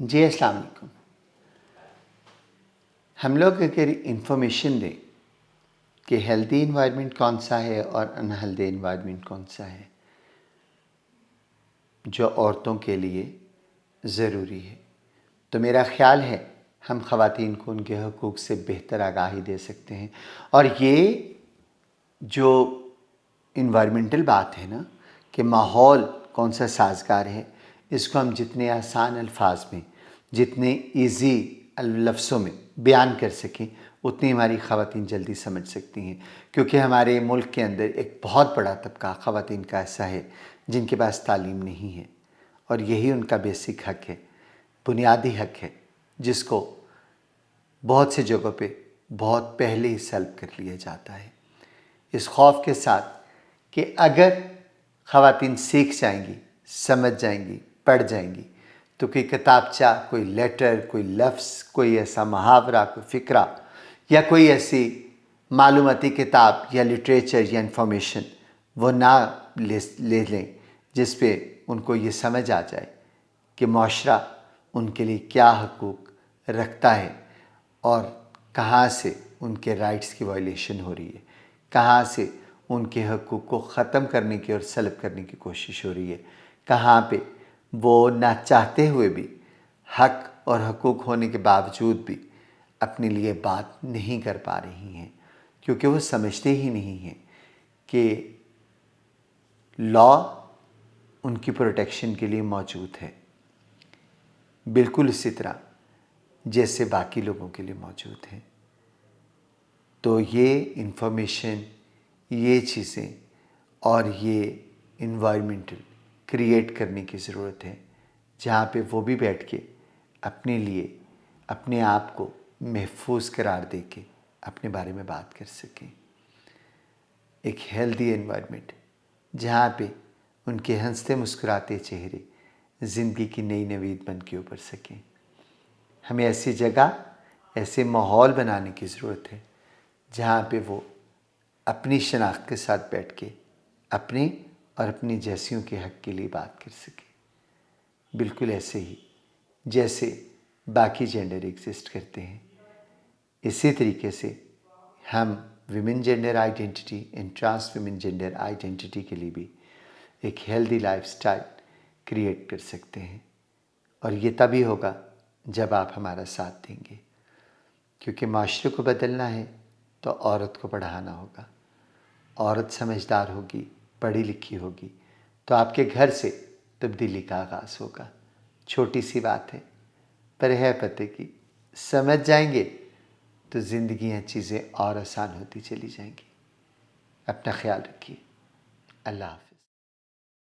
जी अस्सलाम वालेकुम। हम लोग अगर इंफॉर्मेशन दें कि हेल्दी इन्वायरमेंट कौन सा है और अनहेल्दी इन्वायरमेंट कौन सा है जो औरतों के लिए ज़रूरी है, तो मेरा ख़्याल है हम ख़वातीन को उनके हकूक़ से बेहतर आगाही दे सकते हैं। और ये जो इन्वायरमेंटल बात है ना कि माहौल कौन सा साज़गार है, इसको हम जितने आसान अल्फाज में, जितने ईज़ी लफ्ज़ों में बयान कर सकें, उतनी हमारी ख़वातीन जल्दी समझ सकती हैं। क्योंकि हमारे मुल्क के अंदर एक बहुत बड़ा तबका ख़वातीन का ऐसा है जिनके पास तालीम नहीं है, और यही उनका बेसिक हक़ है, बुनियादी हक़ है, जिसको बहुत सी जगहों पे बहुत पहले ही सल्ब कर लिया जाता है, इस खौफ के साथ कि अगर ख़वातीन सीख जाएंगी, समझ जाएंगी, पढ़ जाएंगी, तो कोई किताबचा, कोई लेटर, कोई लफ्ज़, कोई ऐसा मुहावरा, कोई फ़िक्रा या कोई ऐसी मालूमाती किताब या लिटरेचर या इंफॉर्मेशन वो ना ले लें जिस पे उनको ये समझ आ जाए कि माशरा उनके लिए क्या हकूक़ रखता है और कहाँ से उनके राइट्स की वायलेशन हो रही है, कहाँ से उनके हकूक़ को ख़त्म करने की और सल्ब करने की कोशिश हो रही है, कहाँ पे वो ना चाहते हुए भी हक़ और हकूक़ होने के बावजूद भी अपने लिए बात नहीं कर पा रही हैं, क्योंकि वो समझते ही नहीं हैं कि लॉ उनकी प्रोटेक्शन के लिए मौजूद है, बिल्कुल इसी तरह जैसे बाकी लोगों के लिए मौजूद है। तो ये इन्फॉर्मेशन, ये चीज़ें और ये इन्वायरमेंटल क्रिएट करने की ज़रूरत है जहाँ पे वो भी बैठ के अपने लिए अपने आप को महफूज करार दे के अपने बारे में बात कर सकें। एक हेल्दी एनवायरनमेंट जहाँ पे उनके हंसते मुस्कुराते चेहरे ज़िंदगी की नई नवीद बन के उभर सकें। हमें ऐसी जगह, ऐसे माहौल बनाने की ज़रूरत है जहाँ पे वो अपनी शनाख्त के साथ बैठ के अपने और अपनी जैसियों के हक़ के लिए बात कर सकें, बिल्कुल ऐसे ही जैसे बाकी जेंडर एग्जिस्ट करते हैं। इसी तरीके से हम women gender identity and trans women gender identity के लिए भी एक हेल्दी लाइफस्टाइल क्रिएट कर सकते हैं, और ये तभी होगा जब आप हमारा साथ देंगे, क्योंकि माशरे को बदलना है तो औरत को पढ़ाना होगा। औरत समझदार होगी, पढ़ी लिखी होगी, तो आपके घर से तब्दीली का आगाज़ होगा। छोटी सी बात है, पर है पते की, समझ जाएंगे तो ज़िंदगियाँ, चीज़ें और आसान होती चली जाएंगी। अपना ख्याल रखिए। अल्लाह हाफ़िज़।